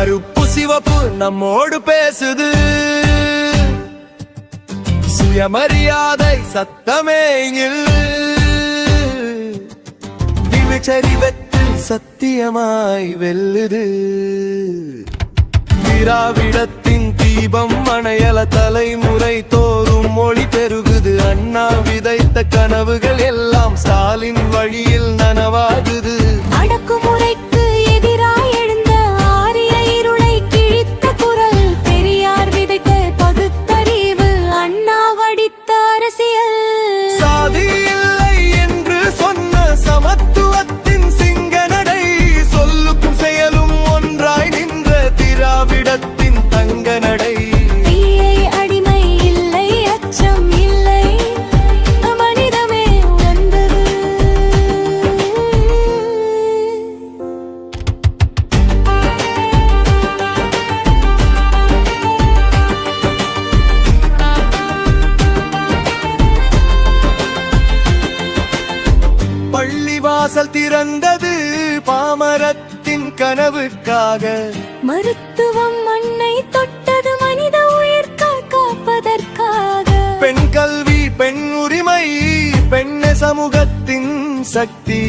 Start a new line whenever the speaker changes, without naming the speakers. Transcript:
கருப்பு சிவப்பு நம்மோடு பேசுது, சுயமரியாதை சத்தமே விழுச்சரிவத்தில் சத்தியமாய் வெல்லுது. திராவிடத்தின் தீபம் அணையல, தலைமுறை தோறும் மொழி பெருகுது. அண்ணா விதைத்த கனவுகள் எல்லாம் ஸ்டாலின் வழியில் நனவாகுது.
அடக்குமுறைக்கு எதிராய் எழுந்த ஆரிய இருளை கிழித்த குரல், பெரியார் விதைத்த பகுத்தறிவு, அண்ணா வடித்த அரசியல்.
சாதி இல்லை என்று சொன்ன சமத்துவத்தின் சிங்க நடை, சொல்லுக்கும் செயலும் ஒன்றாய் நின்ற திராவிடத்தின் தங்க நடை.
தீயை அடிமை இல்லை, அச்சம் இல்லை, மனிதமே உணர்ந்தது.
பள்ளிவாசல் திறந்தது பாமரத்தின் கனவுக்காக,
மருத்துவம் மண்ணை தொட்டது மனித உயிர் காப்பதற்காக.
பெண் கல்வி, பெண் உரிமை, பெண்ண சமூகத்தின் சக்தி.